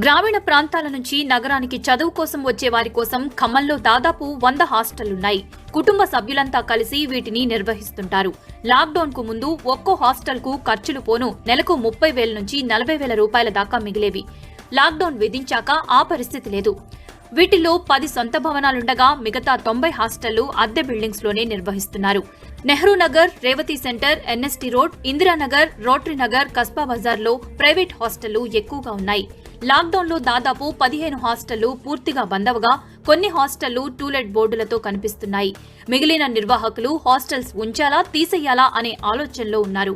గ్రామీణ ప్రాంతాల నుంచి నగరానికి చదువు కోసం వచ్చే వారి కోసం ఖమ్మంలో దాదాపు 100 హాస్టళ్లున్నాయి. కుటుంబ సభ్యులంతా కలిసి వీటిని నిర్వహిస్తుంటారు. లాక్డౌన్ కు ముందు ఒక్కో హాస్టల్ కు ఖర్చులు పోను నెలకు 30,000 నుంచి 40,000 రూపాయల దాకా మిగిలేవి. లాక్డౌన్ విధించాక ఆ పరిస్థితి లేదు. వీటిలో 10 సొంత భవనాలుండగా మిగతా 90 హాస్టళ్లు అద్దె బిల్డింగ్స్ లోనే నిర్వహిస్తున్నారు. Nehru Nagar, Revathi centre, NST road, Indiranagar, rotary Nagar, Kasba Bazar లో ప్రైవేట్ హాస్టళ్లు ఎక్కువగా ఉన్నాయి. లాక్డౌన్ లో దాదాపు 15 హాస్టళ్లు పూర్తిగా బందవగా కొన్ని హాస్టళ్లు టూలెట్ బోర్డులతో కనిపిస్తున్నాయి. మిగిలిన నిర్వాహకులు హాస్టల్స్ ఉంచాలా తీసేయాలా అనే ఆలోచనలో ఉన్నారు.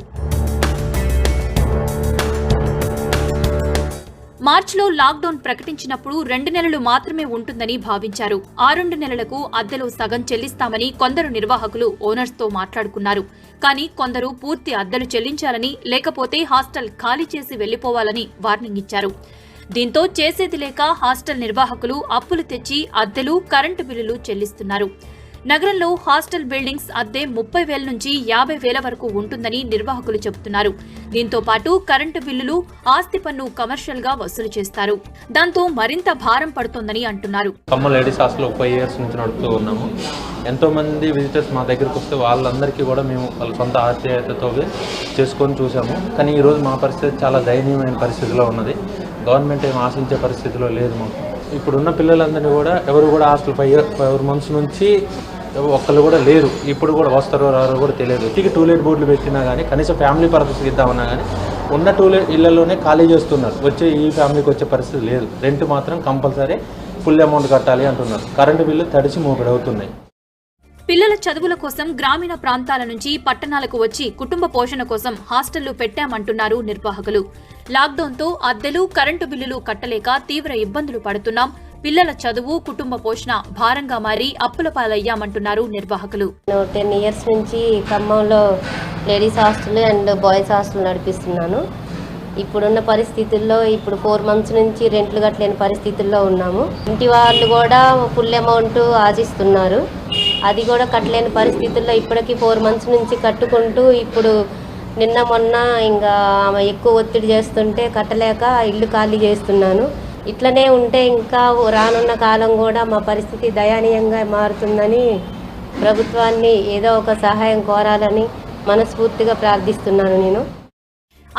మార్చిలో లాక్డౌన్ ప్రకటించినప్పుడు 2 నెలలు మాత్రమే ఉంటుందని భావించారు. ఆ 2 నెలలకు అద్దెలో సగం చెల్లిస్తామని కొందరు నిర్వాహకులు ఓనర్స్ తో మాట్లాడుకున్నారు. కానీ కొందరు పూర్తి అద్దెలు చెల్లించాలని, లేకపోతే హాస్టల్ ఖాళీ చేసి వెళ్లిపోవాలని వార్నింగ్ ఇచ్చారు. దీంతో చేసేది లేక హాస్టల్ నిర్వాహకులు అప్పులు తెచ్చి అద్దెలు, కరెంటు బిల్లులు చెల్లిస్తున్నారు. నగరంలో హాస్టల్ బిల్డింగ్స్ అద్దె 30,000 నుంచి 50,000 వరకు ఉంటుందని నిర్వాహకులు చెబుతున్నారు. దీంతో పాటు కరెంటు బిల్లులు, ఆస్తి పన్ను కమర్షియల్ గా వసూలు చేస్తారు. దాంతో మరింత భారం పడుతోందని అంటున్నారు. ఖమ్మం లేడీస్ హాస్టల్ 5 years నుంచి నడుపుతూ ఉన్నాము. ఎంతో మంది విజిటర్స్ మా దగ్గరకు వస్తే వాళ్ళందరికీ కూడా మేము వాళ్ళ సొంత ఆశ్చర్యతతో చేసుకొని చూసాము. కానీ ఈరోజు మా పరిస్థితి చాలా దయనీయమైన పరిస్థితిలో ఉన్నది. గవర్నమెంట్ ఏం ఆశించే పరిస్థితిలో లేదు. మాకు ఇప్పుడున్న పిల్లలందరినీ కూడా ఎవరు కూడా హాస్టల్ 5 months నుంచి ఒక్కళ్ళు కూడా లేరు. ఇప్పుడు కూడా వస్తారో రారో కూడా తెలియదు. ఇంటికి టూలెట్ బోర్డులు పెట్టినా కానీ కనీసం ఫ్యామిలీ పర్పస్కి ఇద్దామన్నా కానీ ఉన్న టూలెట్ ఇళ్లలోనే ఖాళీ చేస్తున్నారు. వచ్చే ఈ ఫ్యామిలీకి వచ్చే పరిస్థితి లేదు. రెంట్ మాత్రం కంపల్సరీ ఫుల్ అమౌంట్ కట్టాలి అంటున్నారు. కరెంటు బిల్లు తడిచి మోపిడవుతున్నాయి. పిల్లల చదువుల కోసం గ్రామీణ ప్రాంతాల నుంచి పట్టణాలకు వచ్చి కుటుంబ పోషణ కోసం హాస్టళ్లు పెట్టామంటున్నారు నిర్వాహకులు. లాక్డౌన్తో అద్దెలు, కరెంటు బిల్లులు కట్టలేక తీవ్ర ఇబ్బందులు పడుతున్నాం. పిల్లల చదువు, కుటుంబ పోషణ భారంగా మారి అప్పుల పాలయ్యామంటున్నారు నిర్వాహకులు. 10 years నుంచి ఖమ్మంలో ladies hostel and boys hostel నడిపిస్తున్నాను. ఇప్పుడున్న పరిస్థితుల్లో ఇప్పుడు 4 months నుంచి రెంట్లు కట్టలేని పరిస్థితుల్లో ఉన్నాము. ఇంటి వాళ్ళు కూడా ఫుల్ అమౌంట్ ఆశిస్తున్నారు. అది కూడా కట్టలేని పరిస్థితుల్లో ఇప్పటికీ 4 months నుంచి కట్టుకుంటూ ఇప్పుడు నిన్న మొన్న ఇంకా ఆమె ఎక్కువ ఒత్తిడి చేస్తుంటే కట్టలేక ఇల్లు ఖాళీ చేస్తున్నాను. ఇట్లనే ఉంటే ఇంకా రానున్న కాలం కూడా మా పరిస్థితి దయనీయంగా మారుతుందని ప్రభుత్వాన్ని ఏదో ఒక సహాయం కోరాలని మనస్ఫూర్తిగా ప్రార్థిస్తున్నాను. నేను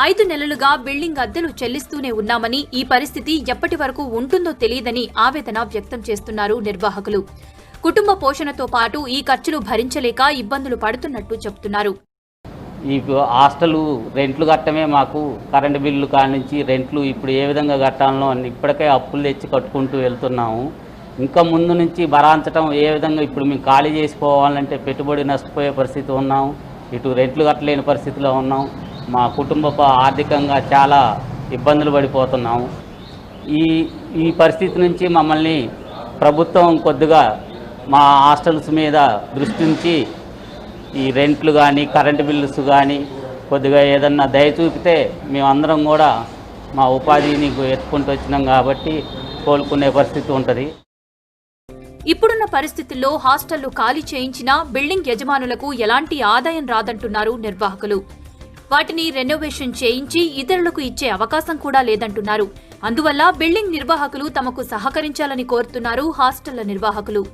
5 నెలలుగా బిల్డింగ్ అద్దెలు చెల్లిస్తూనే ఉన్నామని, ఈ పరిస్థితి ఎప్పటి వరకు ఉంటుందో తెలియదని ఆవేదన వ్యక్తం చేస్తున్నారు నిర్వాహకులు. కుటుంబ పోషణతో పాటు ఈ ఖర్చులు భరించలేక ఇబ్బందులు పడుతున్నట్టు చెబుతున్నారు. ఈ హాస్టల్ రెంట్లు కట్టమే మాకు కరెంటు బిల్లు కానించి రెంట్లు ఇప్పుడు ఏ విధంగా కట్టాలనో ఇప్పటికే అప్పులు తెచ్చి కట్టుకుంటూ వెళ్తున్నాము. ఇంకా ముందు నుంచి భరాంచటం ఏ విధంగా ఇప్పుడు మేము ఖాళీ చేసిపోవాలంటే పెట్టుబడి నష్టపోయే పరిస్థితి ఉన్నాము. ఇటు రెంట్లు కట్టలేని పరిస్థితిలో ఉన్నాం. మా కుటుంబ ఆర్థికంగా చాలా ఇబ్బందులు పడిపోతున్నాము. ఈ పరిస్థితి నుంచి మమ్మల్ని ప్రభుత్వం కొద్దిగా మా హాస్టల్స్ మీద దృష్టి ఉంచి ఈ రెంట్లు కానీ కరెంటు బిల్లుస్ కానీ కొద్దిగా ఏదన్నా దయ చూపితే మేమందరం కూడా మా ఉపాధిని ఎత్తుకుంటూ వచ్చినాం కాబట్టి కోలుకునే పరిస్థితి ఉంటుంది. ఇప్పుడున్న పరిస్థితుల్లో హాస్టళ్లు ఖాళీ చేయించినా బిల్డింగ్ యజమానులకు ఎలాంటి ఆదాయం రాదంటున్నారు నిర్వాహకులు. వాటిని రెనోవేషన్ చేయించి ఇతరులకు ఇచ్చే అవకాశం కూడా లేదంటున్నారు. అందువల్ల బిల్డింగ్ నిర్వాహకులు తమకు సహకరించాలని కోరుతున్నారు హాస్టళ్ల నిర్వాహకులు.